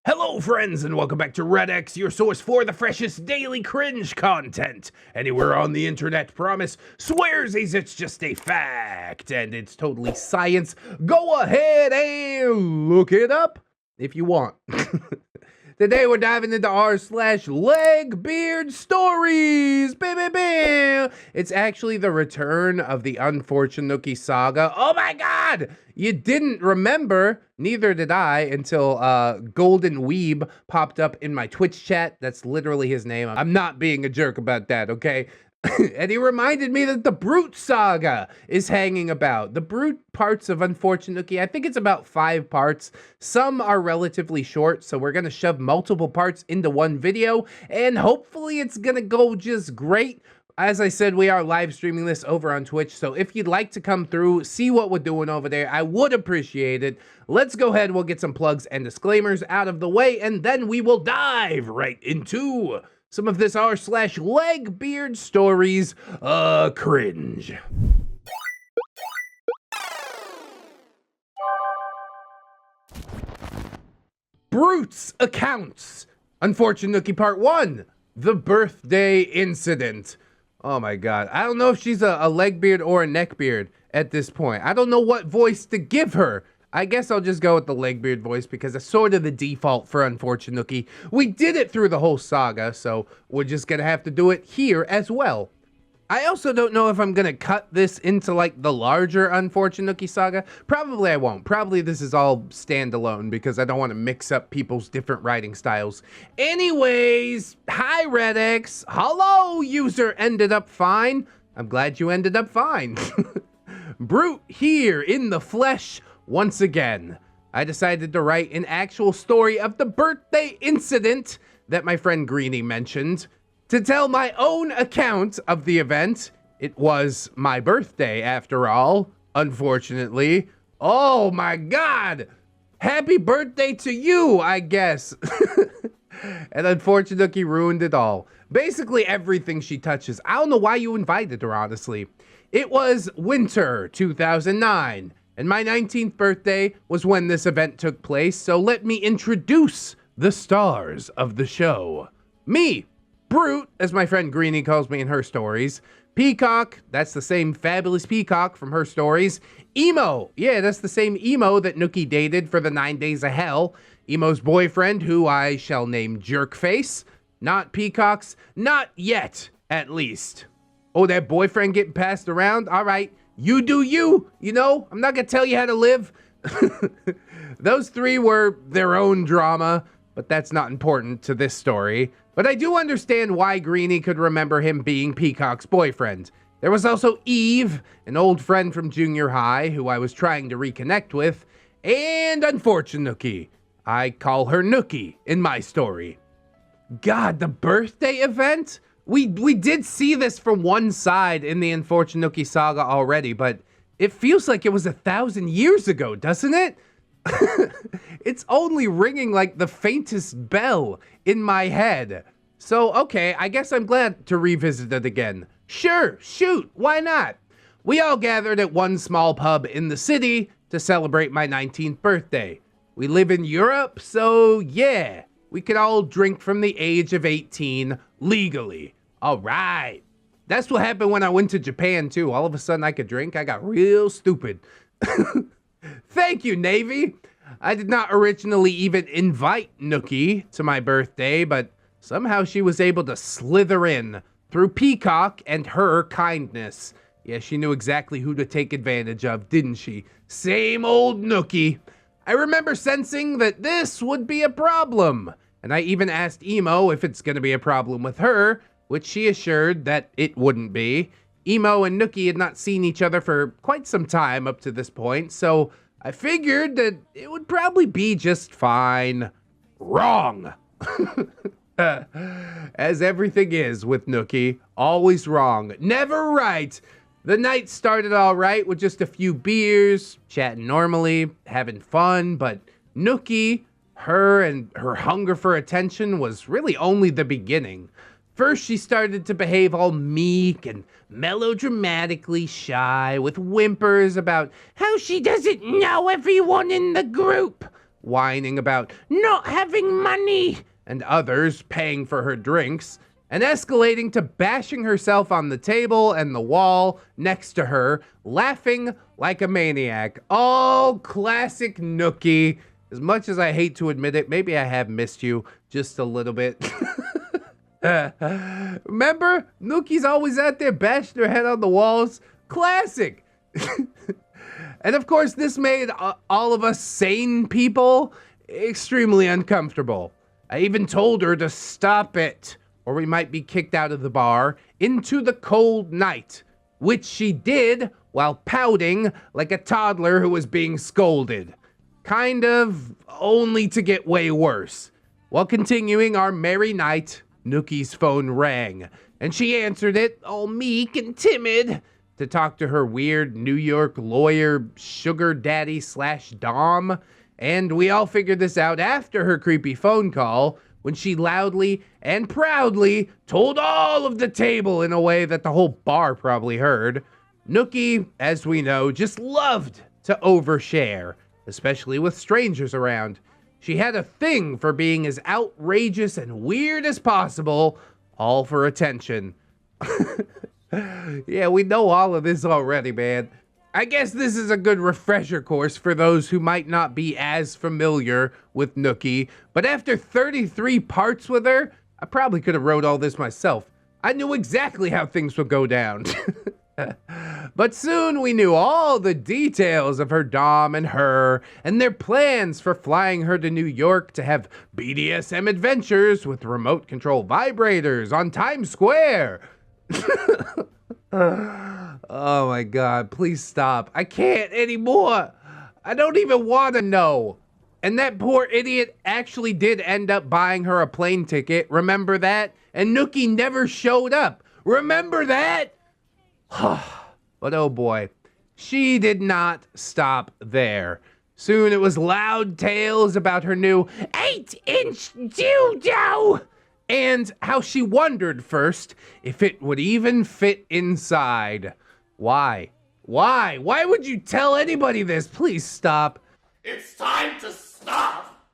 Hello friends and welcome back to ReddX, your source for the freshest daily cringe content. Anywhere on the internet, promise, swearsies it's just a fact, and it's totally science. Go ahead and look it up if you want. Today we're diving into r/LegbeardStories. Baby. It's actually the return of the unfortunate Nookie saga. Oh my god! You didn't remember, neither did I, until Golden Weeb popped up in my Twitch chat. That's literally his name. I'm not being a jerk about that, okay? And he reminded me that the Brute saga is hanging about. The Brute parts of Unfortunate Nookie, I think it's about 5 parts. Some are relatively short, so we're going to shove multiple parts into one video, and hopefully it's going to go just great. As I said, we are live streaming this over on Twitch, so if you'd like to come through, see what we're doing over there, I would appreciate it. Let's go ahead, we'll get some plugs and disclaimers out of the way, and then we will dive right into some of this r/LegbeardStories cringe. Brute's accounts. Unfortunate Nookie Part 1. The birthday incident. Oh my god. I don't know if she's a legbeard or a neckbeard at this point. I don't know what voice to give her. I guess I'll just go with the legbeard voice because it's sort of the default for Unfortunate Nookie. We did it through the whole saga, so we're just gonna have to do it here as well. I also don't know if I'm gonna cut this into like the larger Unfortunate Nookie saga. Probably I won't. Probably this is all standalone because I don't want to mix up people's different writing styles. Anyways, hi ReddX. Hello, user ended up fine. I'm glad you ended up fine. Brute here in the flesh. Once again, I decided to write an actual story of the birthday incident that my friend Greenie mentioned. To tell my own account of the event, it was my birthday after all, unfortunately. Oh my god! Happy birthday to you, I guess. And unfortunately ruined it all. Basically everything she touches. I don't know why you invited her, honestly. It was winter 2009. And my 19th birthday was when this event took place, so let me introduce the stars of the show. Me, Brute, as my friend Greenie calls me in her stories. Peacock, that's the same fabulous Peacock from her stories. Emo, yeah, that's the same Emo that Nookie dated for the 9 days of hell. Emo's boyfriend, who I shall name Jerkface. Not Peacock's, not yet, at least. Oh, that boyfriend getting passed around? All right. You do you, you know, I'm not gonna tell you how to live. Those 3 were their own drama, but that's not important to this story. But I do understand why Greenie could remember him being Peacock's boyfriend. There was also Eve, an old friend from junior high who I was trying to reconnect with, and Unfortunate Nookie. I call her Nookie in my story. God, the birthday event? We did see this from one side in the Unfortunate Nookie saga already, but it feels like it was 1,000 years ago, doesn't it? It's only ringing like the faintest bell in my head. So, okay, I guess I'm glad to revisit it again. Sure, shoot, why not? We all gathered at one small pub in the city to celebrate my 19th birthday. We live in Europe, so yeah, we could all drink from the age of 18 legally. All right. That's what happened when I went to Japan, too. All of a sudden, I could drink. I got real stupid. Thank you, Navy. I did not originally even invite Nookie to my birthday, but somehow she was able to slither in through Peacock and her kindness. Yeah, she knew exactly who to take advantage of, didn't she? Same old Nookie. I remember sensing that this would be a problem, and I even asked Emo if it's going to be a problem with her, which she assured that it wouldn't be. Emo and Nookie had not seen each other for quite some time up to this point, so I figured that it would probably be just fine. Wrong! As everything is with Nookie, always wrong, never right. The night started all right with just a few beers, chatting normally, having fun, but Nookie, her and her hunger for attention was really only the beginning. First, she started to behave all meek and melodramatically shy with whimpers about how she doesn't know everyone in the group. whining about not having money, and others paying for her drinks, and escalating to bashing herself on the table and the wall next to her, laughing like a maniac. All classic Nookie. As much as I hate to admit it, maybe I have missed you just a little bit. Remember? Nookie's always out there bashing her head on the walls. Classic. And of course, this made all of us sane people extremely uncomfortable. I even told her to stop it, or we might be kicked out of the bar into the cold night, which she did while pouting like a toddler who was being scolded. Kind of, only to get way worse. While continuing our merry night, Nookie's phone rang, and she answered it, all meek and timid, to talk to her weird New York lawyer sugar daddy / dom, and we all figured this out after her creepy phone call, when she loudly and proudly told all of the table in a way that the whole bar probably heard. Nookie, as we know, just loved to overshare, especially with strangers around. She had a thing for being as outrageous and weird as possible, all for attention. Yeah, we know all of this already, man. I guess this is a good refresher course for those who might not be as familiar with Nookie, but after 33 parts with her, I probably could have wrote all this myself. I knew exactly how things would go down. But soon we knew all the details of her dom and her, and their plans for flying her to New York to have BDSM adventures with remote control vibrators on Times Square. Oh my God, please stop. I can't anymore. I don't even want to know. And that poor idiot actually did end up buying her a plane ticket. Remember that? And Nookie never showed up. Remember that? But oh boy, she did not stop there. Soon it was loud tales about her new 8-inch dildo, and how she wondered first if it would even fit inside. Why? Why? Why would you tell anybody this? Please stop. It's time to stop.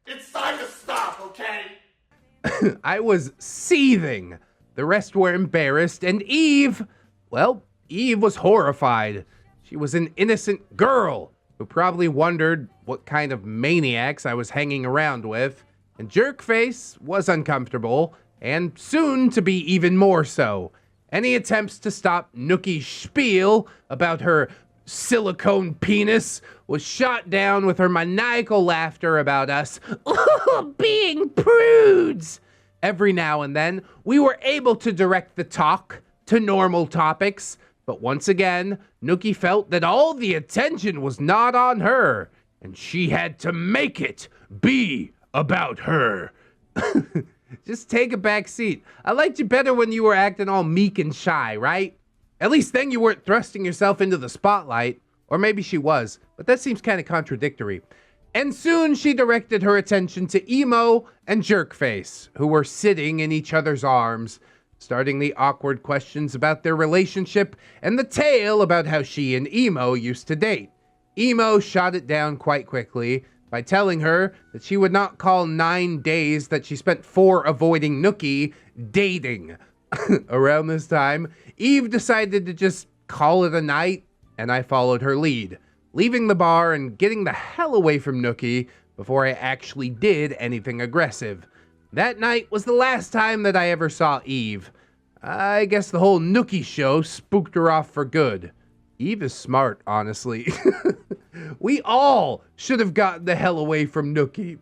It's time to stop, okay? I was seething. The rest were embarrassed, and Eve was horrified. She was an innocent girl who probably wondered what kind of maniacs I was hanging around with, and Jerkface was uncomfortable, and soon to be even more so. Any attempts to stop Nookie's spiel about her silicone penis was shot down with her maniacal laughter about us being prudes. Every now and then, we were able to direct the talk to normal topics, but once again, Nookie felt that all the attention was not on her, and she had to make it be about her. Just take a back seat. I liked you better when you were acting all meek and shy, right? At least then you weren't thrusting yourself into the spotlight. Or maybe she was, but that seems kind of contradictory. And soon she directed her attention to Emo and Jerkface, who were sitting in each other's arms, starting the awkward questions about their relationship and the tale about how she and Emo used to date. Emo shot it down quite quickly by telling her that she would not call 9 days that she spent 4 avoiding Nookie dating. Around this time, Eve decided to just call it a night, and I followed her lead, leaving the bar and getting the hell away from Nookie before I actually did anything aggressive. That night was the last time that I ever saw Eve. I guess the whole Nookie show spooked her off for good. Eve is smart, honestly. We all should have gotten the hell away from Nookie.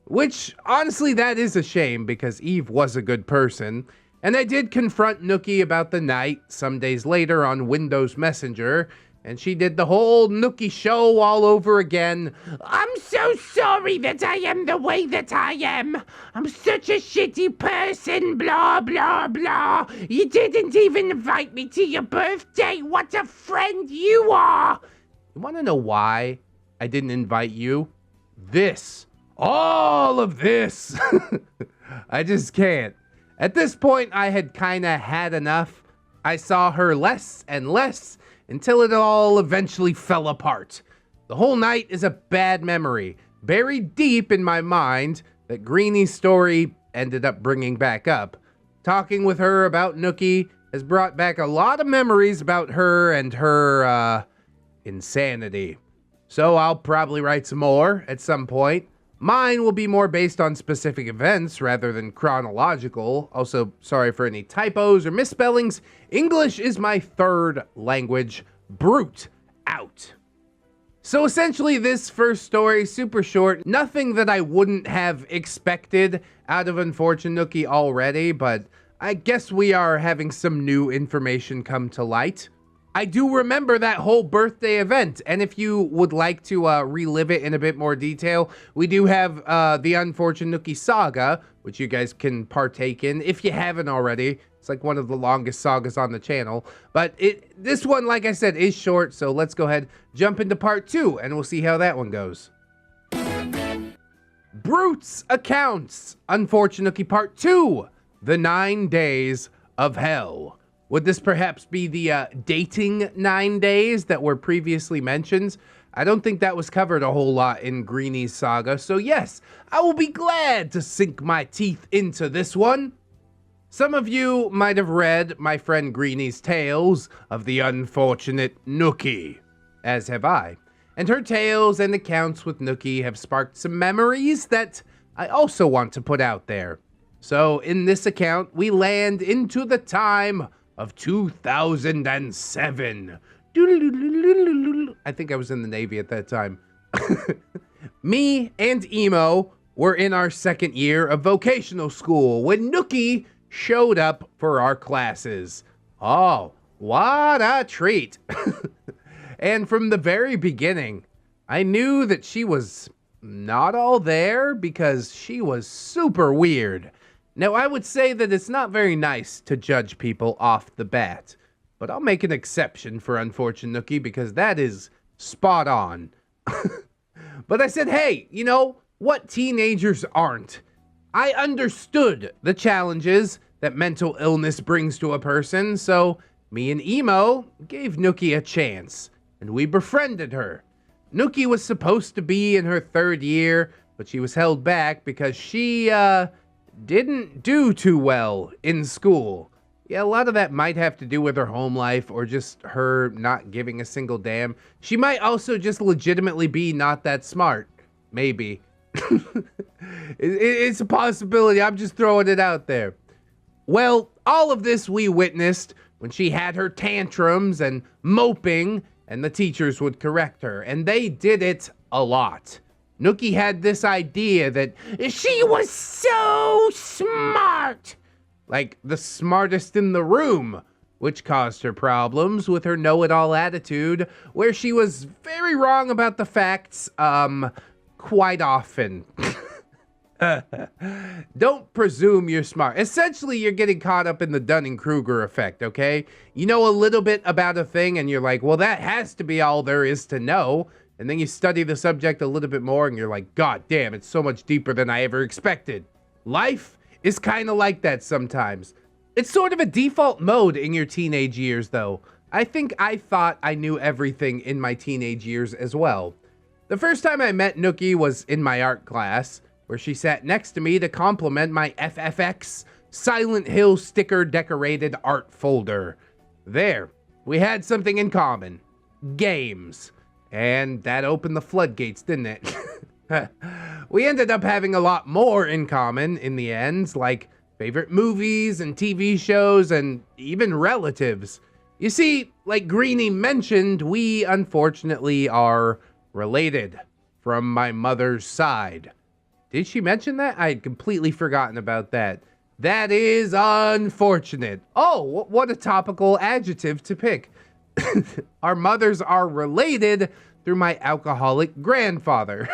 Which, honestly, that is a shame, because Eve was a good person. And I did confront Nookie about the night some days later on Windows Messenger, and she did the whole Nookie show all over again. I'm so sorry that I am the way that I am. I'm such a shitty person, blah, blah, blah. You didn't even invite me to your birthday. What a friend you are. You want to know why I didn't invite you? This. All of this. I just can't. At this point, I had kinda had enough. I saw her less and less until it all eventually fell apart. The whole night is a bad memory, buried deep in my mind that Greenie's story ended up bringing back up. Talking with her about Nookie has brought back a lot of memories about her and her, insanity. So I'll probably write some more at some point. Mine will be more based on specific events rather than chronological. Also, sorry for any typos or misspellings. English is my third language. Brute out. So essentially this first story, super short, nothing that I wouldn't have expected out of Unfortunate Nookie already, but I guess we are having some new information come to light. I do remember that whole birthday event, and if you would like to relive it in a bit more detail, we do have the Unfortunate Nookie saga, which you guys can partake in if you haven't already. It's like one of the longest sagas on the channel, but this one, like I said, is short, so let's go ahead, jump into part 2, and we'll see how that one goes. Brute's Accounts, Unfortunate Nookie Part 2, The 9 Days of Hell. Would this perhaps be the dating 9 days that were previously mentioned? I don't think that was covered a whole lot in Greenie's saga, so yes, I will be glad to sink my teeth into this one. Some of you might have read my friend Greenie's tales of the unfortunate Nookie, as have I. And her tales and accounts with Nookie have sparked some memories that I also want to put out there. So in this account, we land into the time of 2007. I think I was in the Navy at that time. Me and Emo were in our second year of vocational school when Nookie showed up for our classes. Oh, what a treat. And from the very beginning, I knew that she was not all there because she was super weird. Now, I would say that it's not very nice to judge people off the bat, but I'll make an exception for Unfortunate Nookie because that is spot on. But I said, hey, you know, what teenagers aren't? I understood the challenges that mental illness brings to a person, so me and Emo gave Nookie a chance, and we befriended her. Nookie was supposed to be in her 3rd year, but she was held back because she, didn't do too well in school. Yeah, a lot of that might have to do with her home life or just her not giving a single damn. She might also just legitimately be not that smart. Maybe. It's a possibility. I'm just throwing it out there. Well, all of this we witnessed when she had her tantrums and moping, and the teachers would correct her, and they did it a lot. Nookie had this idea that she was so smart, like the smartest in the room, which caused her problems with her know-it-all attitude, where she was very wrong about the facts, quite often. Don't presume you're smart. Essentially, you're getting caught up in the Dunning-Kruger effect, okay? You know a little bit about a thing, and you're like, well, that has to be all there is to know. And then you study the subject a little bit more, and you're like, God damn, it's so much deeper than I ever expected. Life is kind of like that sometimes. It's sort of a default mode in your teenage years, though. I think I thought I knew everything in my teenage years as well. The first time I met Nookie was in my art class, where she sat next to me to compliment my FFX Silent Hill sticker decorated art folder. There, we had something in common. Games. And that opened the floodgates, didn't it? We ended up having a lot more in common in the end, like favorite movies and TV shows and even relatives. You see, like Greenie mentioned, we unfortunately are related from my mother's side. Did she mention that? I had completely forgotten about that. That is unfortunate. Oh, what a topical adjective to pick. Our mothers are related through my alcoholic grandfather.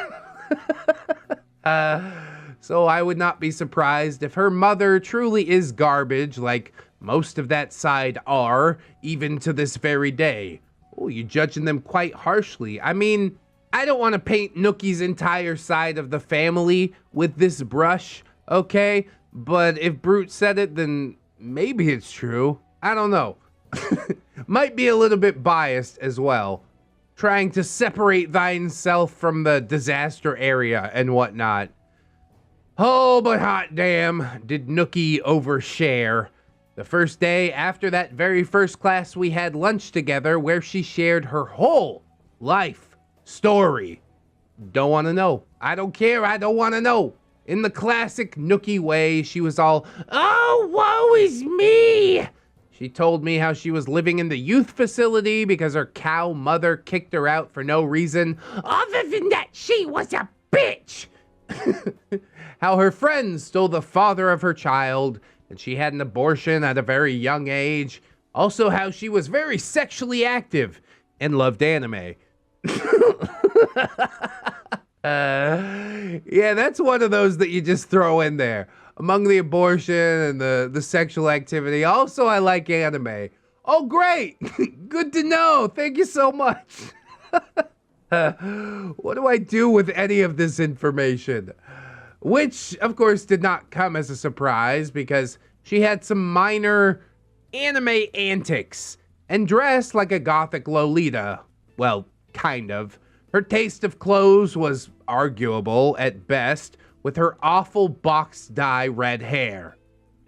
So I would not be surprised if her mother truly is garbage, like most of that side are, even to this very day. Oh, you're judging them quite harshly. I mean, I don't want to paint Nookie's entire side of the family with this brush, okay? But if Brute said it, then maybe it's true. I don't know. Might be a little bit biased as well. trying to separate thyself from the disaster area and whatnot. Oh, but hot damn, did Nookie overshare. The first day after that very first class, we had lunch together where she shared her whole life story. Don't want to know. I don't care. I don't want to know. In the classic Nookie way, she was all, "Oh, woe is me." She told me how she was living in the youth facility because her cow mother kicked her out for no reason. Other than that, she was a bitch. How her friends stole the father of her child, and she had an abortion at a very young age. Also, how she was very sexually active and loved anime. Yeah, that's one of those that you just throw in there. Among the abortion and the sexual activity. Also, I like anime. Oh, great. Good to know. Thank you so much. What do I do with any of this information? Which, of course, did not come as a surprise because she had some minor anime antics and dressed like a gothic Lolita. Well, kind of. Her taste of clothes was arguable at best, with her awful box dye red hair.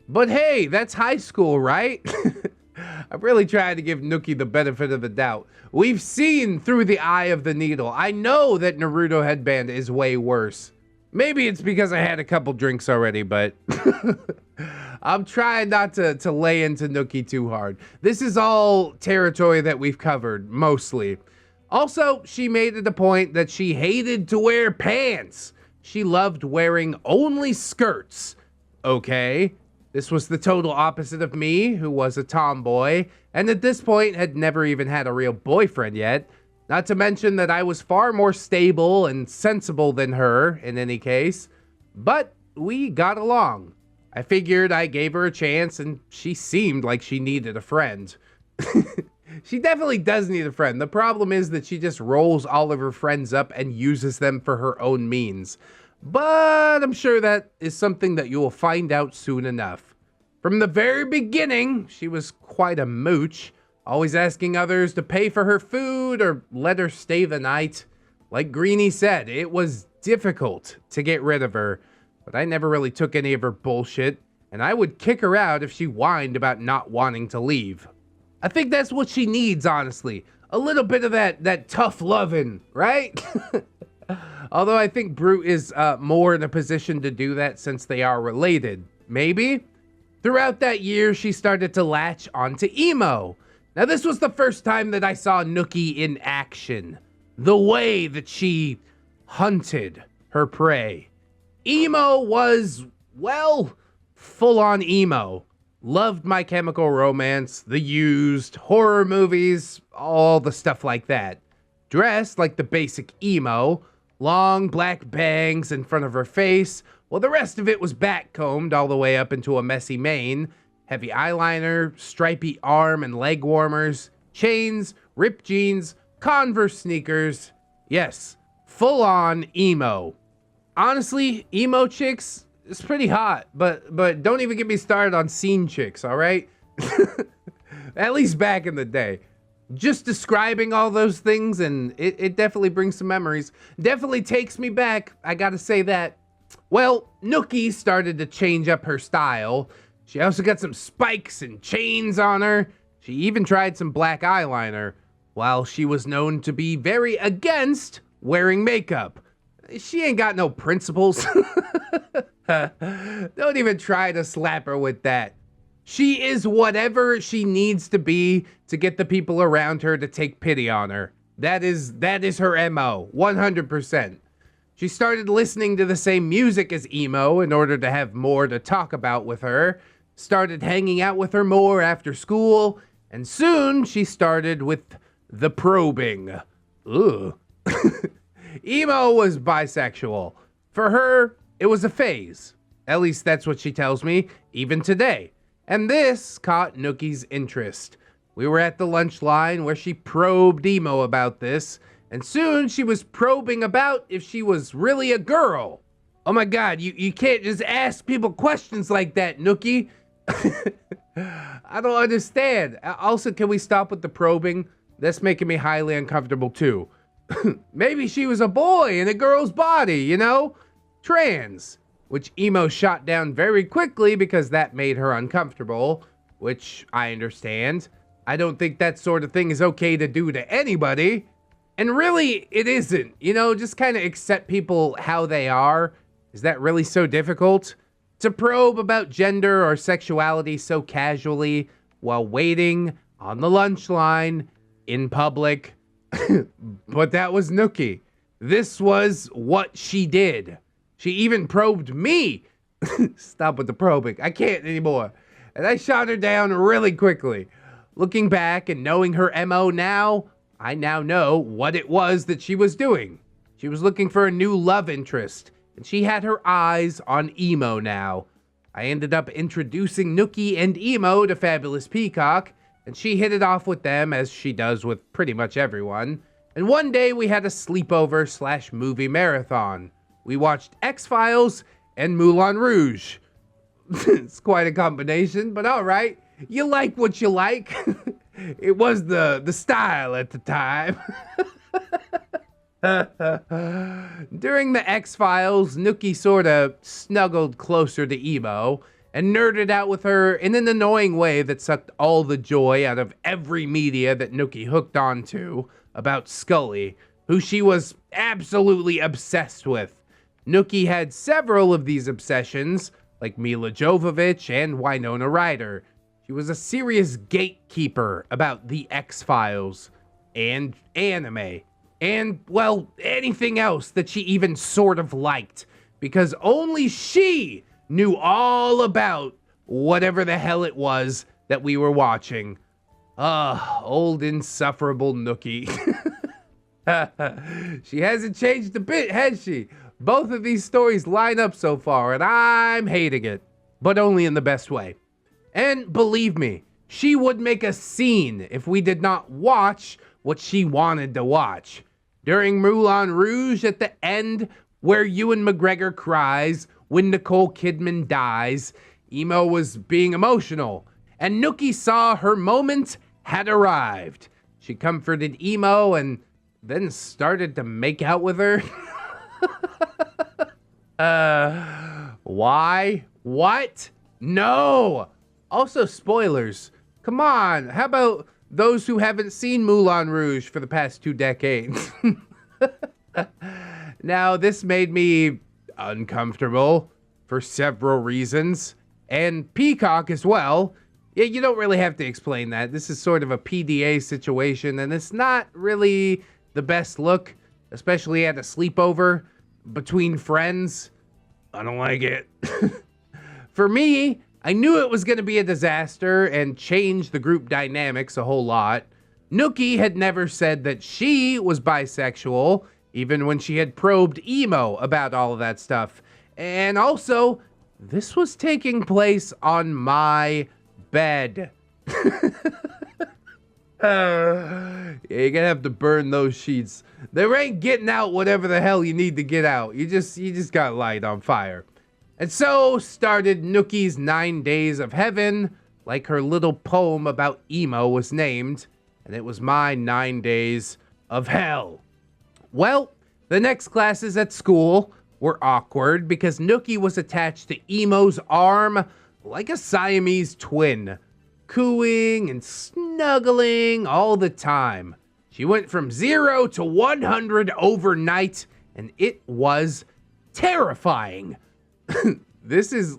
But hey, that's high school, right? I'm really trying to give Nookie the benefit of the doubt. We've seen through the eye of the needle. I know that Naruto headband is way worse. Maybe it's because I had a couple drinks already, but I'm trying not to lay into Nookie too hard. This is all territory that we've covered, mostly. Also, she made it a point that she hated to wear pants. She loved wearing only skirts. Okay, this was the total opposite of me, who was a tomboy, and at this point had never even had a real boyfriend yet. Not to mention that I was far more stable and sensible than her, in any case. But we got along. I figured I gave her a chance, and she seemed like she needed a friend. She definitely does need a friend. The problem is that she just rolls all of her friends up and uses them for her own means. But I'm sure that is something that you will find out soon enough. From the very beginning, she was quite a mooch, always asking others to pay for her food or let her stay the night. Like Greenie said, it was difficult to get rid of her, but I never really took any of her bullshit, and I would kick her out if she whined about not wanting to leave. I think that's what she needs, honestly. A little bit of that tough loving, right? Although I think Brute is more in a position to do that since they are related. Maybe? Throughout that year, she started to latch onto emo. Now, this was the first time that I saw Nookie in action. The way that she hunted her prey. Emo was, well, full-on emo. Loved My Chemical Romance, The Used, horror movies, all the stuff like that. Dressed like the basic emo, long black bangs in front of her face, while the rest of it was back-combed all the way up into a messy mane, heavy eyeliner, stripy arm and leg warmers, chains, ripped jeans, Converse sneakers. Yes, full-on emo. Honestly, emo chicks, it's pretty hot, but don't even get me started on scene chicks, all right? At least back in the day. Just describing all those things, and it definitely brings some memories. Definitely takes me back, I gotta say that. Well, Nookie started to change up her style. She also got some spikes and chains on her. She even tried some black eyeliner, while she was known to be very against wearing makeup. She ain't got no principles. Don't even try to slap her with that. She is whatever she needs to be to get the people around her to take pity on her. That is her MO, 100%. She started listening to the same music as emo in order to have more to talk about with her, started hanging out with her more after school, and soon she started with the probing. Ugh. Emo was bisexual. For her, it was a phase. At least that's what she tells me, even today. And this caught Nookie's interest. We were at the lunch line where she probed emo about this, and soon she was probing about if she was really a girl. Oh my god, you can't just ask people questions like that, Nookie. I don't understand. Also, can we stop with the probing? That's making me highly uncomfortable too. Maybe she was a boy in a girl's body, you know? Trans. Which emo shot down very quickly because that made her uncomfortable, which I understand. I don't think that sort of thing is okay to do to anybody. And really, it isn't. You know, just kind of accept people how they are. Is that really so difficult? To probe about gender or sexuality so casually while waiting on the lunch line in public. But that was Nookie. This was what she did. She even probed me. Stop with the probing. I can't anymore. And I shot her down really quickly. Looking back and knowing her MO now, I now know what it was that she was doing. She was looking for a new love interest, and she had her eyes on emo now. I ended up introducing Nookie and emo to Fabulous Peacock, and she hit it off with them as she does with pretty much everyone. And one day we had a sleepover / movie marathon. We watched X-Files and Moulin Rouge. It's quite a combination, but all right. You like what you like. It was the style at the time. During the X-Files, Nookie sort of snuggled closer to emo and nerded out with her in an annoying way that sucked all the joy out of every media that Nookie hooked onto about Scully, who she was absolutely obsessed with. Nookie had several of these obsessions, like Mila Jovovich and Winona Ryder. She was a serious gatekeeper about the X-Files and anime and, well, anything else that she even sort of liked, because only she knew all about whatever the hell it was that we were watching. Old insufferable Nookie. She hasn't changed a bit, has she? Both of these stories line up so far, and I'm hating it, but only in the best way. And believe me, she would make a scene if we did not watch what she wanted to watch. During Moulin Rouge at the end, where Ewan McGregor cries when Nicole Kidman dies, emo was being emotional, and Nookie saw her moment had arrived. She comforted emo and then started to make out with her. Why? What? No! Also, spoilers. Come on, how about those who haven't seen Moulin Rouge for the past 2 decades? Now, this made me uncomfortable for several reasons, and Peacock as well. Yeah, you don't really have to explain that. This is sort of a PDA situation, and it's not really the best look, especially at a sleepover between friends. I don't like it. For me, I knew it was going to be a disaster and change the group dynamics a whole lot. Nookie had never said that she was bisexual, even when she had probed emo about all of that stuff. And also, this was taking place on my bed. You're gonna have to burn those sheets. There ain't getting out whatever the hell you need to get out. You just got light on fire. And so started Nookie's 9 Days of Heaven, like her little poem about emo was named, and it was my 9 days of hell. Well, the next classes at school were awkward because Nookie was attached to emo's arm like a Siamese twin, cooing and snuggling all the time. She went from 0 to 100 overnight, and it was terrifying. This is,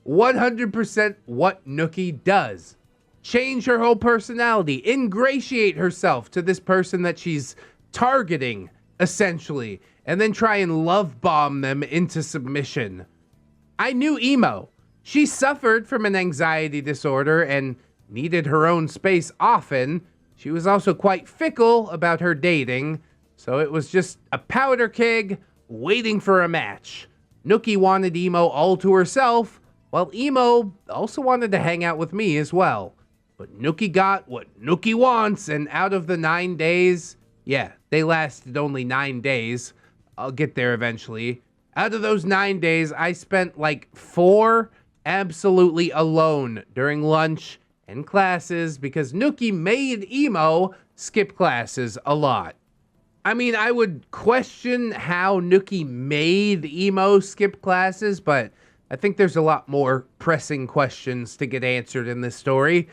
100% what Nookie does. Change her whole personality, ingratiate herself to this person that she's targeting, essentially, and then try and love bomb them into submission. I knew emo. She suffered from an anxiety disorder and needed her own space often. She was also quite fickle about her dating, so it was just a powder keg waiting for a match. Nookie wanted emo all to herself, while emo also wanted to hang out with me as well. But Nookie got what Nookie wants, and out of the 9 days, they lasted only 9 days. I'll get there eventually. Out of those 9 days, I spent like 4 absolutely alone during lunch and classes because Nookie made emo skip classes a lot. I mean, I would question how Nookie made emo skip classes, but I think there's a lot more pressing questions to get answered in this story.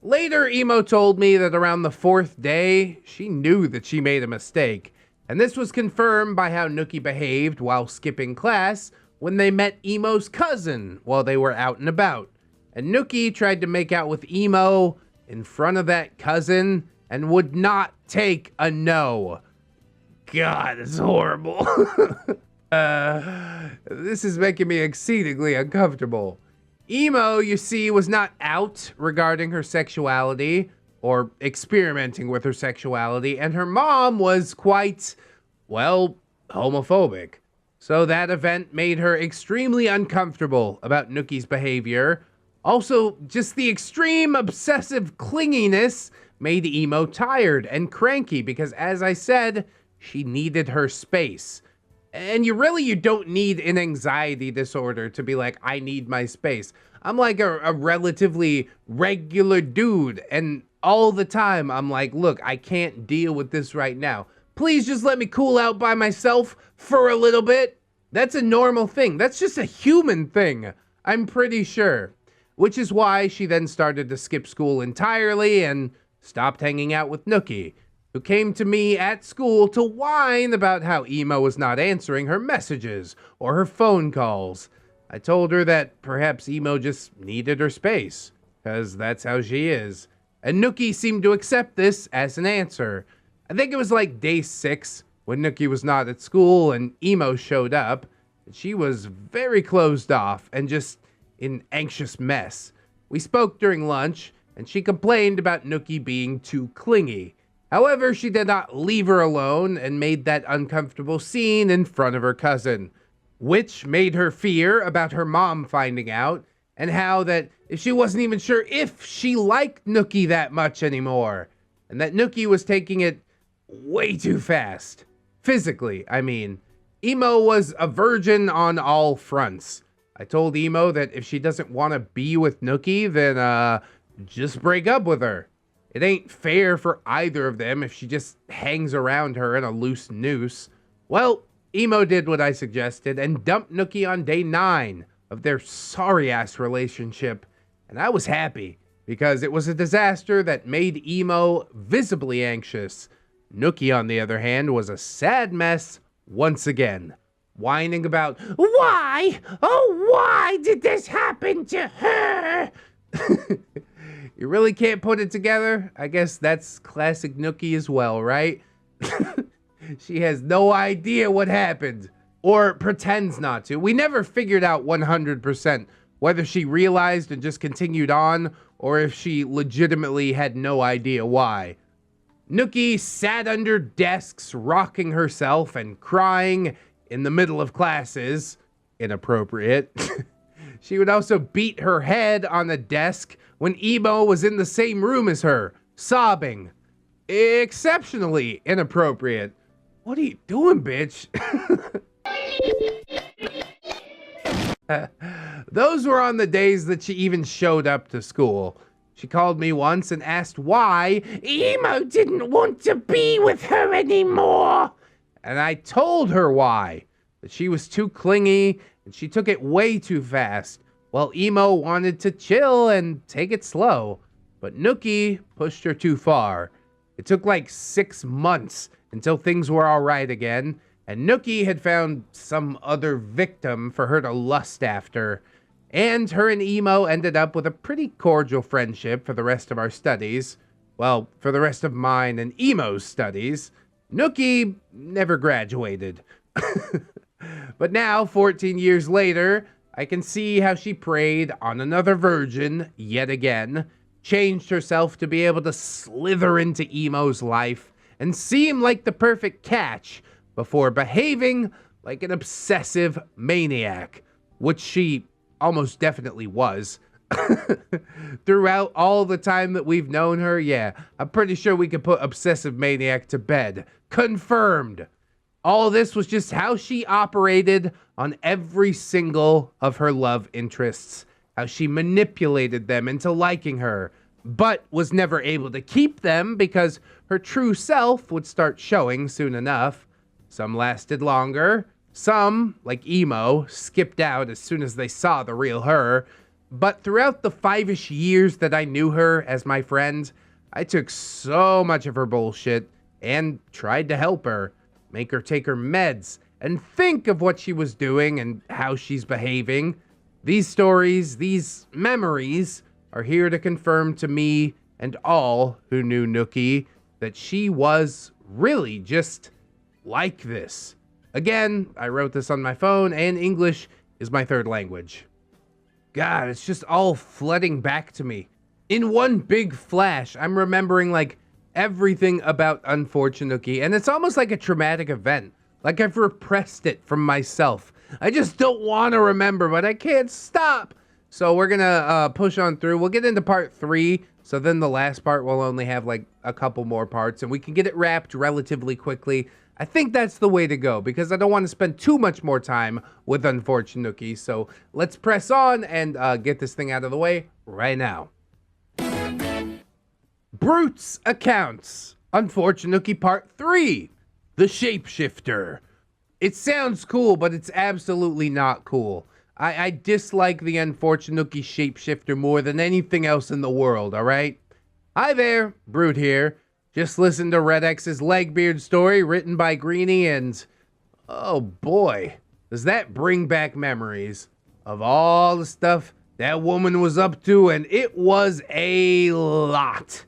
Later, Emo told me that around the 4th day, she knew that she made a mistake. And this was confirmed by how Nookie behaved while skipping class when they met Emo's cousin while they were out and about. And Nookie tried to make out with Emo in front of that cousin and would not take a no. God, it's horrible. This is making me exceedingly uncomfortable. Emo, you see, was not out regarding her sexuality or experimenting with her sexuality, and her mom was quite, well, homophobic. So that event made her extremely uncomfortable about Nookie's behavior. Also, just the extreme obsessive clinginess made Emo tired and cranky because, as I said, she needed her space. And you don't need an anxiety disorder to be like, I need my space. I'm like a relatively regular dude, and all the time I'm like, look, I can't deal with this right now. Please just let me cool out by myself for a little bit. That's a normal thing. That's just a human thing, I'm pretty sure. Which is why she then started to skip school entirely and stopped hanging out with Nookie, who came to me at school to whine about how Emo was not answering her messages or her phone calls. I told her that perhaps Emo just needed her space, because that's how she is. And Nookie seemed to accept this as an answer. I think it was like day 6 when Nookie was not at school and Emo showed up. She was very closed off and just in anxious mess. We spoke during lunch, and she complained about Nookie being too clingy. However, she did not leave her alone and made that uncomfortable scene in front of her cousin, which made her fear about her mom finding out, and how that if she wasn't even sure if she liked Nookie that much anymore, and that Nookie was taking it way too fast. Physically, I mean. Emo was a virgin on all fronts. I told Emo that if she doesn't want to be with Nookie, then just break up with her. It ain't fair for either of them if she just hangs around her in a loose noose. Well, Emo did what I suggested and dumped Nookie on day 9 of their sorry-ass relationship. And I was happy, because it was a disaster that made Emo visibly anxious. Nookie, on the other hand, was a sad mess once again, whining about, why? Oh, why did this happen to her? You really can't put it together? I guess that's classic Nookie as well, right? She has no idea what happened, or pretends not to. We never figured out 100% whether she realized and just continued on, or if she legitimately had no idea why. Nookie sat under desks, rocking herself and crying in the middle of classes. Inappropriate. She would also beat her head on the desk when Emo was in the same room as her, sobbing. Exceptionally inappropriate. What are you doing, bitch? Those were on the days that she even showed up to school. She called me once and asked why Emo didn't want to be with her anymore. And I told her why. That she was too clingy and she took it way too fast, while Emo wanted to chill and take it slow. But Nookie pushed her too far. It took like 6 months until things were alright again, and Nookie had found some other victim for her to lust after. And her and Emo ended up with a pretty cordial friendship for the rest of our studies. Well, for the rest of mine and Emo's studies. Nookie never graduated. But now, 14 years later, I can see how she preyed on another virgin yet again, changed herself to be able to slither into Emo's life and seem like the perfect catch before behaving like an obsessive maniac, which she almost definitely was. Throughout all the time that we've known her, yeah, I'm pretty sure we could put obsessive maniac to bed. Confirmed. All this was just how she operated on every single of her love interests. How she manipulated them into liking her, but was never able to keep them because her true self would start showing soon enough. Some lasted longer. Some, like emo, skipped out as soon as they saw the real her. But throughout the 5-ish years that I knew her as my friend, I took so much of her bullshit and tried to help her, make her take her meds, and think of what she was doing and how she's behaving. These stories, these memories, are here to confirm to me and all who knew Nookie that she was really just like this. Again, I wrote this on my phone, and English is my third language. God, it's just all flooding back to me. In one big flash, I'm remembering like everything about Unfortunate Nookie, and it's almost like a traumatic event. Like I've repressed it from myself. I just don't want to remember, but I can't stop. So we're gonna push on through. We'll get into part 3. So then the last part will only have like a couple more parts, and we can get it wrapped relatively quickly. I think that's the way to go because I don't want to spend too much more time with Unfortunate Nookie. So let's press on and get this thing out of the way right now. Brutes Accounts, Unfortunate Nookie Part 3, The Shapeshifter. It sounds cool, but it's absolutely not cool. I dislike the Unfortunate Nookie Shapeshifter more than anything else in the world, alright? Hi there, Brute here. Just listened to ReddX's Legbeard story written by Greenie, and oh boy, does that bring back memories of all the stuff that woman was up to, and it was a lot.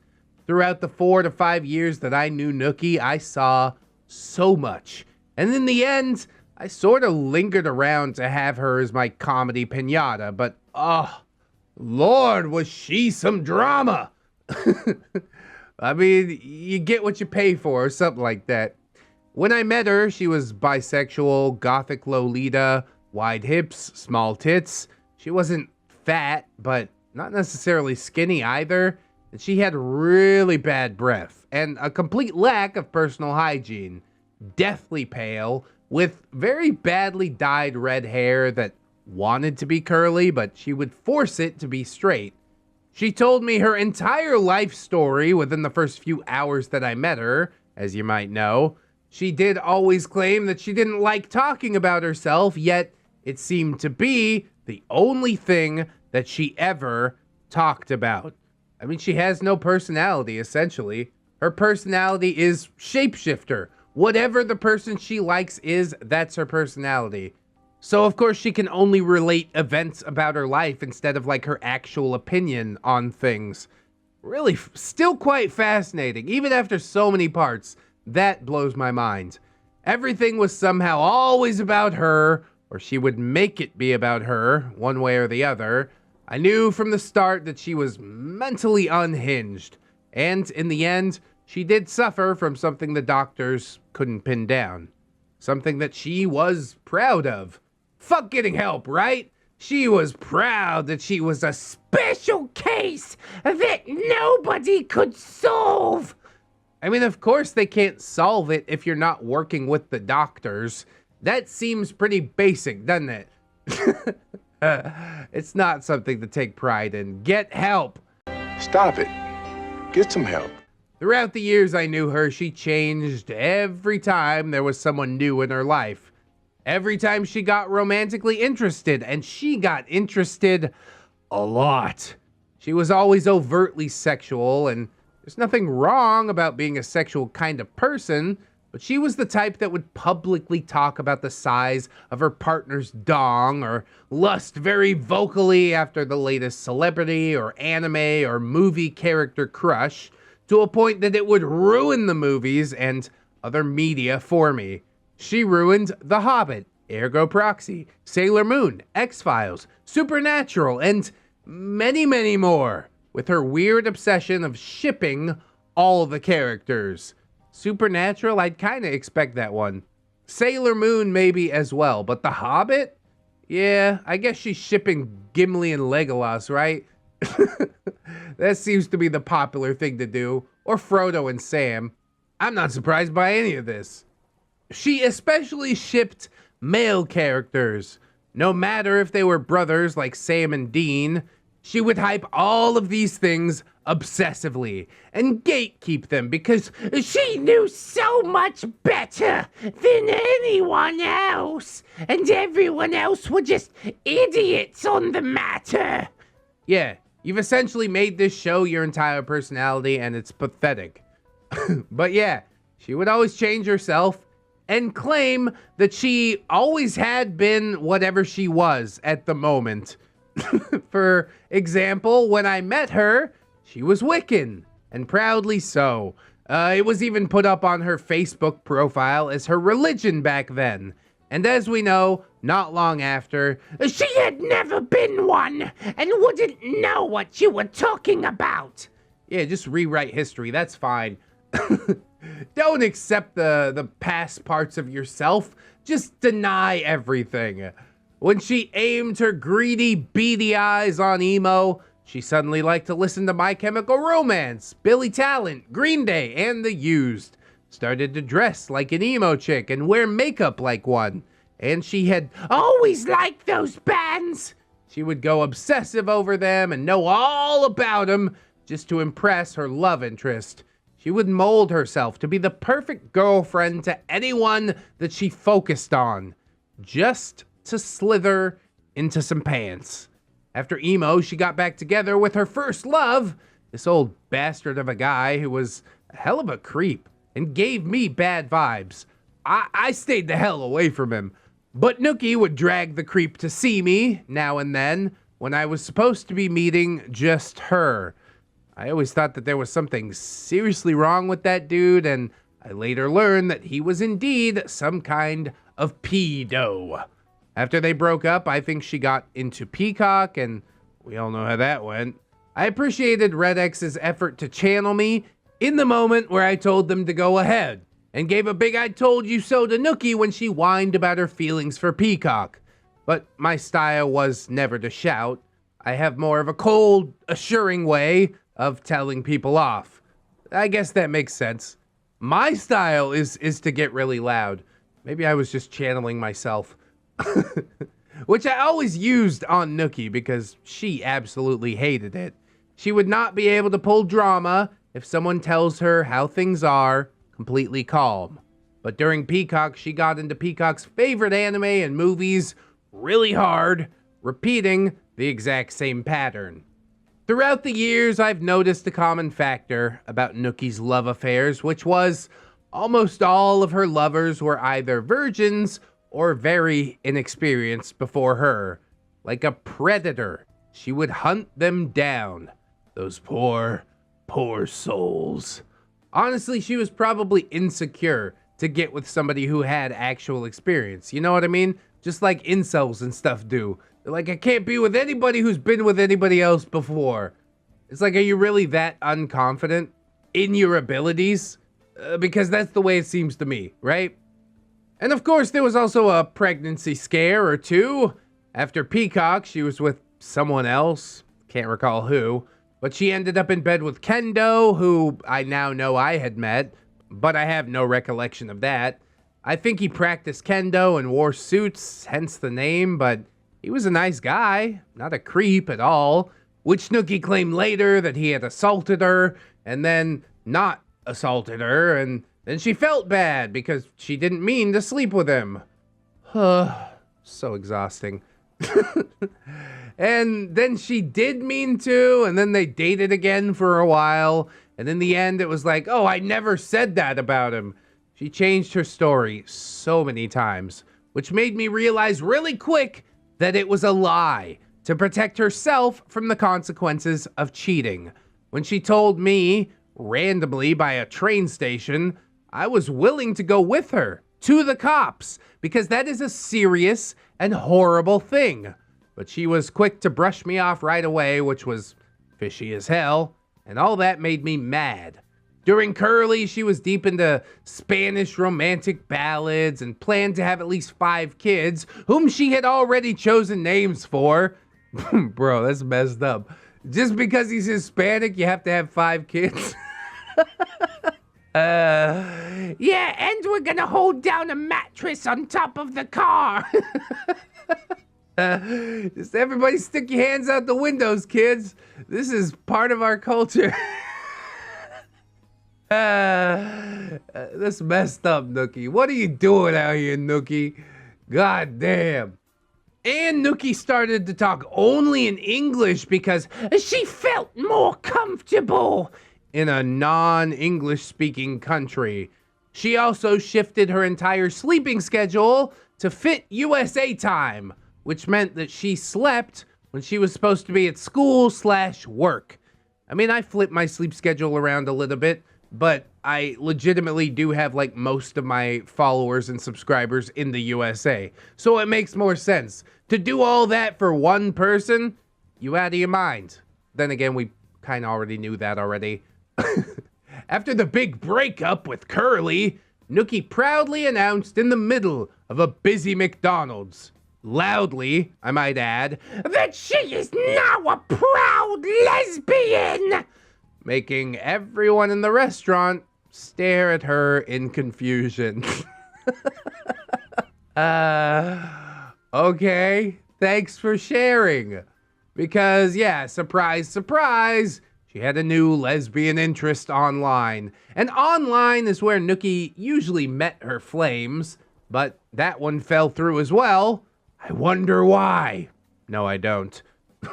Throughout the 4 to 5 years that I knew Nookie, I saw so much. And in the end, I sort of lingered around to have her as my comedy piñata, but oh, Lord, was she some drama. I mean, you get what you pay for, or something like that. When I met her, she was bisexual, gothic Lolita, wide hips, small tits. She wasn't fat, but not necessarily skinny either. And she had really bad breath and a complete lack of personal hygiene. Deathly pale, with very badly dyed red hair that wanted to be curly, but she would force it to be straight. She told me her entire life story within the first few hours that I met her, as you might know. She did always claim that she didn't like talking about herself, yet it seemed to be the only thing that she ever talked about. I mean, she has no personality, essentially. Her personality is shapeshifter. Whatever the person she likes is, that's her personality. So, of course, she can only relate events about her life instead of, like, her actual opinion on things. Really, still quite fascinating. Even after so many parts, that blows my mind. Everything was somehow always about her, or she would make it be about her, one way or the other. I knew from the start that she was mentally unhinged. And, in the end, she did suffer from something the doctors couldn't pin down. Something that she was proud of. Fuck getting help, right? She was proud that she was a special case that nobody could solve. I mean, of course they can't solve it if you're not working with the doctors. That seems pretty basic, doesn't it? It's not something to take pride in. Get help. Stop it. Get some help. Throughout the years I knew her, she changed every time there was someone new in her life. Every time she got romantically interested, and she got interested a lot. She was always overtly sexual, and there's nothing wrong about being a sexual kind of person, but she was the type that would publicly talk about the size of her partner's dong, or lust very vocally after the latest celebrity or anime or movie character crush, to a point that it would ruin the movies and other media for me. She ruined The Hobbit, Ergo Proxy, Sailor Moon, X-Files, Supernatural, and many, many more, with her weird obsession of shipping all the characters. Supernatural, I'd kind of expect that one. Sailor Moon maybe as well, but The Hobbit? Yeah, I guess she's shipping Gimli and Legolas, right? That seems to be the popular thing to do. Or Frodo and Sam. I'm not surprised by any of this. She especially shipped male characters. No matter if they were brothers like Sam and Dean, she would hype all of these things obsessively and gatekeep them because she knew so much better than anyone else, and everyone else were just idiots on the matter. Yeah, you've essentially made this show your entire personality, and it's pathetic. But yeah, she would always change herself and claim that she always had been whatever she was at the moment. For example, when I met her, she was Wiccan, and proudly so. It was even put up on her Facebook profile as her religion back then. And as we know, not long after, she had never been one and wouldn't know what you were talking about. Yeah, just rewrite history, that's fine. Don't accept the past parts of yourself, just deny everything. When she aimed her greedy, beady eyes on emo, she suddenly liked to listen to My Chemical Romance, Billy Talent, Green Day, and The Used. Started to dress like an emo chick and wear makeup like one. And she had always liked those bands. She would go obsessive over them and know all about them just to impress her love interest. She would mold herself to be the perfect girlfriend to anyone that she focused on, just to slither into some pants. After emo, she got back together with her first love, this old bastard of a guy who was a hell of a creep and gave me bad vibes. I stayed the hell away from him, but Nookie would drag the creep to see me now and then when I was supposed to be meeting just her. I always thought that there was something seriously wrong with that dude, and I later learned that he was indeed some kind of pedo. After they broke up, I think she got into Peacock, and we all know how that went. I appreciated ReddX's effort to channel me in the moment where I told them to go ahead, and gave a big I told you so to Nookie when she whined about her feelings for Peacock. But my style was never to shout. I have more of a cold, assuring way of telling people off. I guess that makes sense. My style is to get really loud. Maybe I was just channeling myself. Which I always used on Nookie because she absolutely hated it. She would not be able to pull drama if someone tells her how things are, completely calm. But during Peacock, she got into Peacock's favorite anime and movies really hard, repeating the exact same pattern. Throughout the years, I've noticed a common factor about Nookie's love affairs, which was almost all of her lovers were either virgins or very inexperienced before her. Like a predator, she would hunt them down. Those poor, poor souls. Honestly, she was probably insecure to get with somebody who had actual experience. You know what I mean? Just like incels and stuff do. They're like, I can't be with anybody who's been with anybody else before. It's like, are you really that unconfident in your abilities? Because that's the way it seems to me, right? And of course, there was also a pregnancy scare or two. After Peacock, she was with someone else. Can't recall who. But she ended up in bed with Kendo, who I now know I had met. But I have no recollection of that. I think he practiced Kendo and wore suits, hence the name, but he was a nice guy, not a creep at all, which Nookie claimed later that he had assaulted her, and then not assaulted her, and then she felt bad because she didn't mean to sleep with him. So exhausting. And then she did mean to, and then they dated again for a while, and in the end it was like, oh, I never said that about him. She changed her story so many times, which made me realize really quick that it was a lie to protect herself from the consequences of cheating. When she told me, randomly by a train station, I was willing to go with her to the cops because that is a serious and horrible thing. But she was quick to brush me off right away, which was fishy as hell, and all that made me mad. During Curly, she was deep into Spanish romantic ballads and planned to have at least 5 kids, whom she had already chosen names for. Bro, that's messed up. Just because he's Hispanic, you have to have 5 kids? Yeah, and we're gonna hold down a mattress on top of the car. Just everybody stick your hands out the windows, kids. This is part of our culture. That's messed up, Nookie. What are you doing out here, Nookie? God damn. And Nookie started to talk only in English because she felt more comfortable in a non-English speaking country. She also shifted her entire sleeping schedule to fit USA time, which meant that she slept when she was supposed to be at school/work. I mean, I flip my sleep schedule around a little bit, but I legitimately do have like most of my followers and subscribers in the USA. So it makes more sense. To do all that for one person, you out of your mind. Then again, we kind of already knew that already. After the big breakup with Curly, Nookie proudly announced in the middle of a busy McDonald's, loudly, I might add, that she is now a proud lesbian, making everyone in the restaurant stare at her in confusion. Okay, thanks for sharing. Because, yeah, surprise, surprise, she had a new lesbian interest online. And online is where Nookie usually met her flames, but that one fell through as well. I wonder why. No, I don't.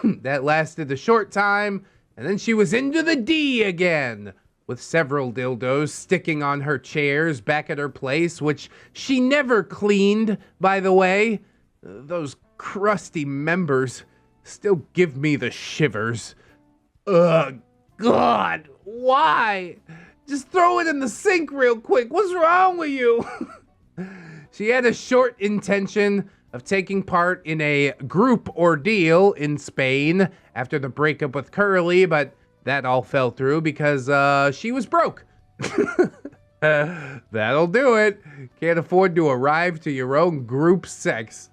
That lasted a short time, and then she was into the D again, with several dildos sticking on her chairs back at her place, which she never cleaned, by the way. Those crusty members still give me the shivers. Ugh, God, why? Just throw it in the sink real quick. What's wrong with you? She had a short intention of taking part in a group ordeal in Spain after the breakup with Curly, but that all fell through because she was broke. That'll do it. Can't afford to arrive to your own group sex.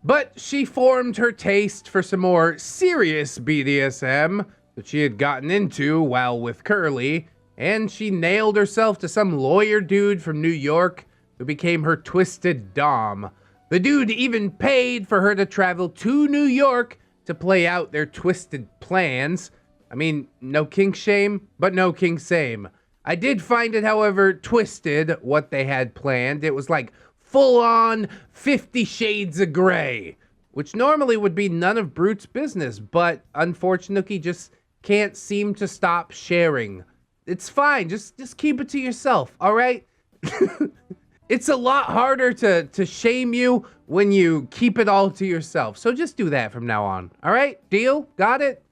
But she formed her taste for some more serious BDSM that she had gotten into while with Curly, and she nailed herself to some lawyer dude from New York who became her twisted dom. The dude even paid for her to travel to New York to play out their twisted plans. I mean, no kink shame, but no kink same. I did find it, however, twisted what they had planned. It was like full-on 50 Shades of Grey, which normally would be none of Brute's business, but unfortunately just can't seem to stop sharing. It's fine, just keep it to yourself, all right? It's a lot harder to shame you when you keep it all to yourself, so just do that from now on, all right? Deal? Got it?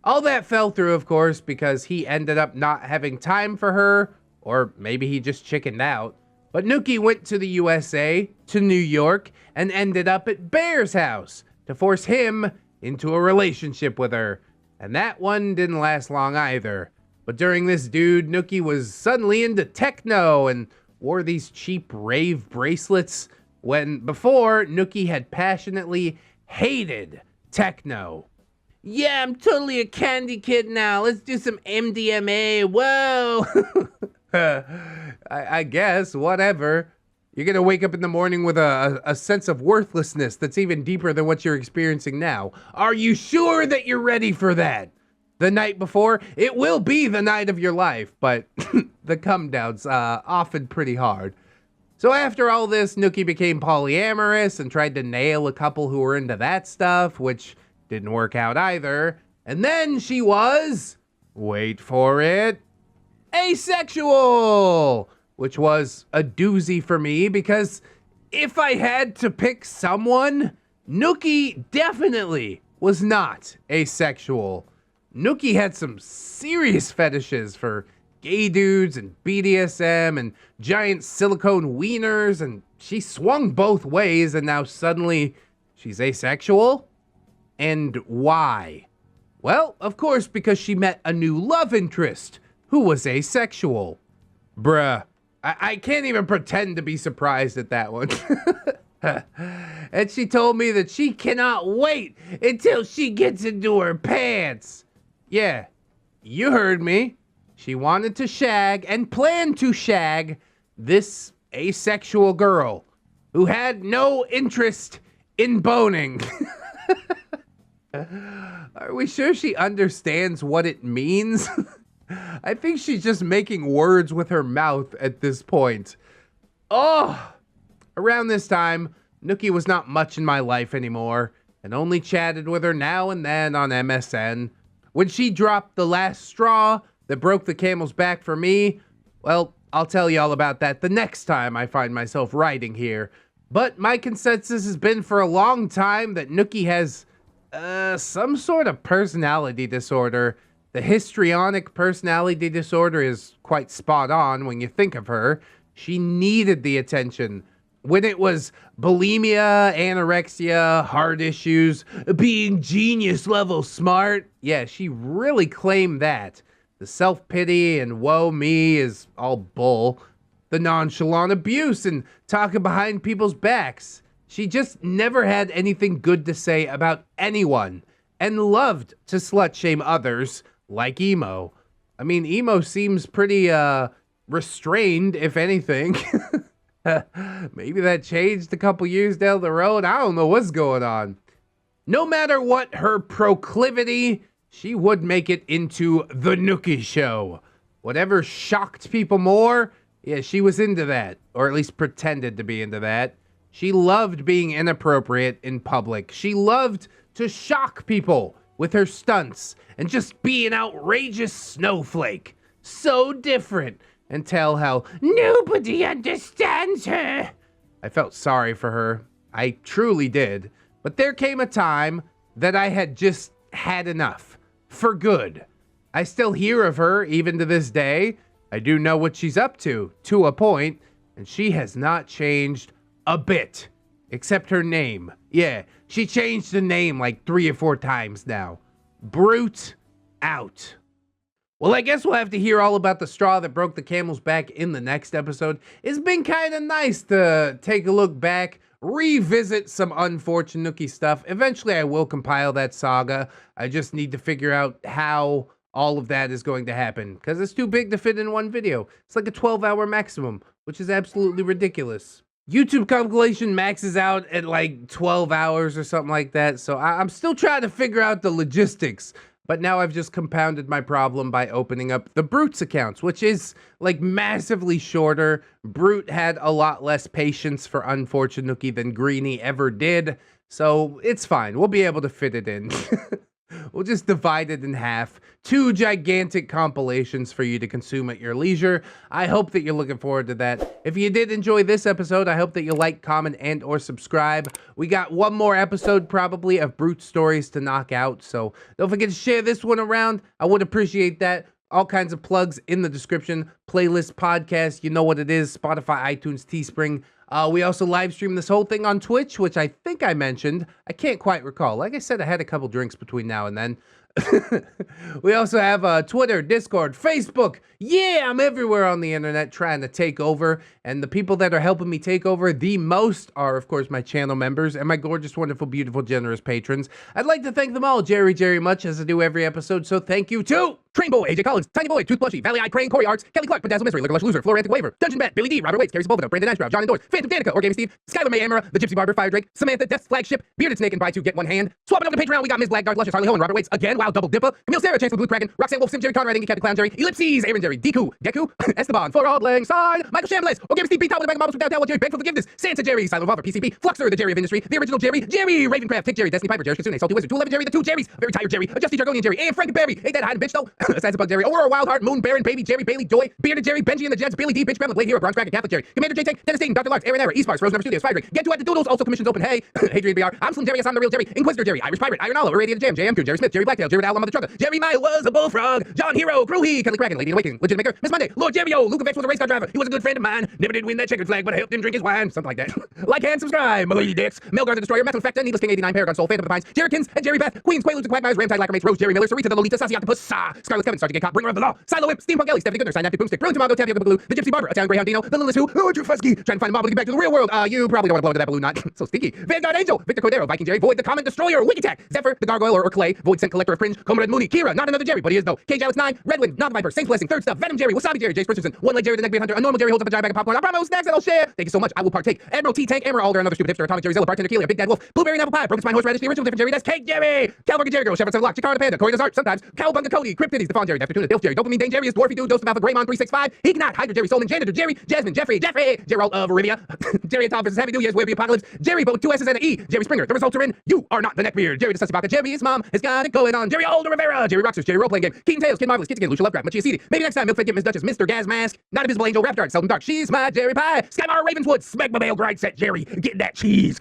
All that fell through, of course, because he ended up not having time for her, or maybe he just chickened out. But Nookie went to the USA, to New York, and ended up at Bear's house to force him into a relationship with her. And that one didn't last long either. But during this dude, Nookie was suddenly into techno and wore these cheap rave bracelets, when before, Nookie had passionately hated techno. Yeah, I'm totally a candy kid now. Let's do some MDMA. Whoa. I guess, whatever. You're gonna wake up in the morning with a sense of worthlessness that's even deeper than what you're experiencing now. Are you sure that you're ready for that? The night before, it will be the night of your life, but the come down's often pretty hard. So after all this, Nookie became polyamorous and tried to nail a couple who were into that stuff, which didn't work out either. And then she was, wait for it, asexual, which was a doozy for me because if I had to pick someone, Nookie definitely was not asexual. Nookie had some serious fetishes for gay dudes and BDSM and giant silicone wieners, and she swung both ways, and now suddenly she's asexual? And why? Well, of course, because she met a new love interest who was asexual. Bruh, I can't even pretend to be surprised at that one. And she told me that she cannot wait until she gets into her pants. Yeah, you heard me. She wanted to shag and planned to shag this asexual girl who had no interest in boning. Are we sure she understands what it means? I think she's just making words with her mouth at this point. Oh! Around this time, Nookie was not much in my life anymore, and only chatted with her now and then on MSN. When she dropped the last straw that broke the camel's back for me, well, I'll tell you all about that the next time I find myself writing here. But my consensus has been for a long time that Nookie has some sort of personality disorder. The histrionic personality disorder is quite spot on when you think of her. She needed the attention. When it was bulimia, anorexia, heart issues, being genius level smart, yeah, she really claimed that. The self-pity and woe me is all bull. The nonchalant abuse and talking behind people's backs. She just never had anything good to say about anyone and loved to slut-shame others, like Emo. I mean, Emo seems pretty, restrained, if anything. Maybe that changed a couple years down the road. I don't know what's going on. No matter what her proclivity, she would make it into the Nookie show. Whatever shocked people more, yeah, she was into that. Or at least pretended to be into that. She loved being inappropriate in public. She loved to shock people with her stunts and just be an outrageous snowflake. So different. And tell how nobody understands her. I felt sorry for her. I truly did. But there came a time that I had just had enough. For good. I still hear of her even to this day. I do know what she's up to a point. And she has not changed a bit. Except her name. Yeah, she changed the name like 3 or 4 times now. Brute out. Well, I guess we'll have to hear all about the straw that broke the camel's back in the next episode. It's been kind of nice to take a look back, revisit some unfortunate Nookie stuff. Eventually, I will compile that saga. I just need to figure out how all of that is going to happen, because it's too big to fit in one video. It's like a 12-hour maximum, which is absolutely ridiculous. YouTube compilation maxes out at like 12 hours or something like that, so I'm still trying to figure out the logistics. But now I've just compounded my problem by opening up the Brute's accounts, which is like massively shorter. Brute had a lot less patience for unfortunate Nookie than Greenie ever did. So it's fine. We'll be able to fit it in. We'll just divide it in half. 2 gigantic compilations for you to consume at your leisure. I hope that you're looking forward to that. If you did enjoy this episode, I hope that you like, comment, and or subscribe. We got one more episode probably of Brute Stories to knock out, so don't forget to share this one around. I would appreciate that. All kinds of plugs in the description. Playlist, podcast, you know what it is. Spotify, iTunes, Teespring. We also live stream this whole thing on Twitch, which I think I mentioned. I can't quite recall. Like I said, I had a couple drinks between now and then. We also have Twitter, Discord, Facebook. Yeah, I'm everywhere on the internet trying to take over. And the people that are helping me take over the most are, of course, my channel members and my gorgeous, wonderful, beautiful, generous patrons. I'd like to thank them all very much, as I do every episode. So thank you to Train Boy, AJ Collins, Tiny Boy, Tooth Plushy, Valley Eye Crane, Corey Arts, Kelly Clark, Bedazzle Mystery, Liquor Lush Loser, Florantic Waver, Dungeon Bat, Billy D, Robert Waits, Carrie Sepulveda, Brandon Ashbrow, John Endors, Phantom Danica, Or Gaming Steve, Skylar May Amara, The Gypsy Barber, Fire Drake, Samantha, Death's Flagship, Bearded Snake, and Buy 2 Get 1 Hand. Swapping over to Patreon, we got Ms. Black, Dark Luscious, Harley Ho, and Robert Waits, again, Wow, Double Dipper, Camille Sarah, Chancellor Blue Kraken, Roxanne Wolf, Sim Jerry, Conrad, Ingy, Captain Clown Jerry, Ellipses, Aaron Jerry, Deku, Esteban, For Auld Lang Syne, Michael Shambliss, Or Gaming Steve, Pete Top with a bag of marbles from downtown, Jerry, Beg for Forgiveness, Santa Jerry, Silent Revolver, PCP, Fluxer, The Jerry of Industry, The Original Jerry, Jerry, Ravencraft, Tick Jerry, Destiny Piper, Jerry Kitsune, Salty Wizard, 211 Jerry, The 2 Jerrys, Very Tired Jerry, Justy Jargonian Jerry, and Frank Barry, Ain't That Hiding Bitch Though, Assassin Bug Jerry, Aurora Wildheart, Moon Baron, Baby Jerry, Bailey Joy, Bearded Jerry, Benji and the Jets, Billy D, Bitch Gremlin, Blade Hero, Bronze Cracker, Catholic Jerry, Commander J Tank, Dennis Dayton, Dr. Larks, Aaron Error, E-Sparks, Rose Number Studios, Fire Drake, Get to at the Doodles, also commissions open, hey, Adrian BR, I'm Slim Jerry, yes, I'm the real Jerry, Inquisitor Jerry, Irish Pirate, Iron Olive, Irradiated Jam, JM Coon, Jerry Smith, Jerry Blacktail, Jerry Owl, Mother Trucker, Jerry Mile was a bullfrog, John Hero, Crewhee, Kelly Kraken, Lady Awakening, Legit Maker, Miss Monday, Lord Jerry-O, Luke Vex was a race car driver, he was a good friend of mine, never did win that checkered flag, but I helped him drink his wine, something like that. Like and subscribe, Malady Dix, Melgar the Destroyer, Metal Effect, Needless King 89, Paragon Soul, Phantom of the Pines, Jerrykins, and Jerry Beth, Queens, Quaaludes, and Quagmires, Ramtide, Lacrimate, Rose, Jerry Miller, Sarita the Lolita, Sassy Octopus, Sa, Scarlet Kevin, Sergeant Gay Cop, Bringer of the Law, Silo Whip, Steampunk Ellie, Stephanie Goodner, Synaptic Boomstick, Brilliant Tomago, Tapioca Baloo, the Gypsy Barber, Italian Greyhound Dino, the Lilith Who, Drew Fusky, trying to find a mob to get back to the real world. You probably don't want to blow into that balloon, not so stinky. Vanguard Angel, Victor Cordero, Viking Jerry, Void the Common Destroyer, Wig Attack, Zephyr, the Gargoyle or Clay, Void Scent Collector of Cringe, Comored Mooney, Kira, not another Jerry, but he is though. Cage Alex 9, Redwind, Not the Viper, Saints Blessing, Third Stuff, Venom Jerry, Wasabi Jerry, Jace Richardson, One Leg Jerry, the Neckbeard Hunter, a normal Jerry holds up a giant bag of popcorn. I promise snacks that I'll share. Thank you so much. I will partake. Admiral T Tank, Emerald Alder, another stupid hipster, Atomic Jerry Zilla, Bartender Keely, Big Dad Wolf, Blueberry and Apple Pie, Broken Spine Horseradish, the original different Jerry, that's Cake Jerry, Calvin Jerry Girl, Shepherd 7 Lock, Chikara the Panda, Corey the Art, sometimes, Cowabunga Cody, Cryptides, Stephon Jerry, Neptune, Dilf Jerry, Dopamine Dane Jerry, is Dwarfy Dude, Dose of Alpha, Greymon 365, Ignat, Hydra Jerry, Solman, Janitor Jerry, Jasmine, Jeffrey, Gerald of Arabia, Jerry and Tom versus Happy New Year's, Wave the Apocalypse, Jerry, both 2 S's and an E, Jerry Springer, the results are in, you are not the Neckbeard, Jerry the Sussy Pocket, Jerry's mom has got it going on, Jerry Older Rivera, Jerry Rockstars, Jerry Roleplaying Game, Keaton Tails, Kid Marvelous, Kids Again, Lucia Lovecraft, Machia City, maybe next time, Milk Fed Get Miss Duchess, Mr. Gas Mask, Not Invisible Angel, Rap Dark, Seldom Dark, She's my Jerry Pie, Skymar Ravenswood, Smegma Bale, Grind Set Jerry, get that cheese,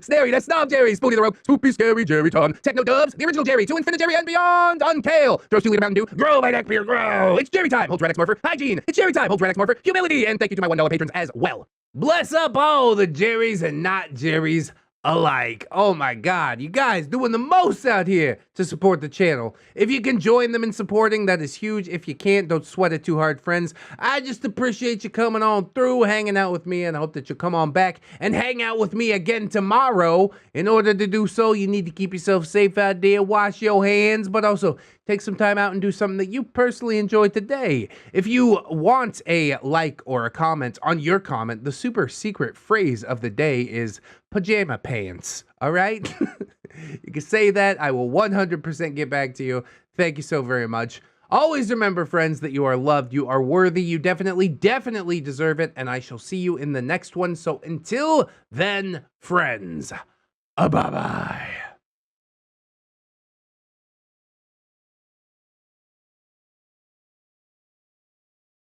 Snary, that's Snob Jerry, Spooky the Rogue, Spoopy Scary Jerry Tom, Techno Dubs, the original Jerry, to Infinite Jerry and beyond, Unkale, throws 2 Liter Mountain Dew, grow my Neckbeard, grow, it's Jerry time, holds ReddX Morpher, Hygiene, it's Jerry time, holds ReddX Morpher, Humility, and thank you to my $1 patrons as well. Bless up all the Jerrys and not Jerrys alike. Oh my God, you guys doing the most out here to support the channel. If you can join them in supporting, that is huge. If you can't, don't sweat it too hard, friends. I just appreciate you coming on through, hanging out with me, and I hope that you'll come on back and hang out with me again tomorrow. In order to do so, you need to keep yourself safe out there, wash your hands, but also take some time out and do something that you personally enjoyed today. If you want a like or a comment on your comment, the super secret phrase of the day is pajama pants, all right? You can say that. I will 100% get back to you. Thank you so very much. Always remember, friends, that you are loved, you are worthy, you definitely deserve it, and I shall see you in the next one. So until then, friends, bye-bye.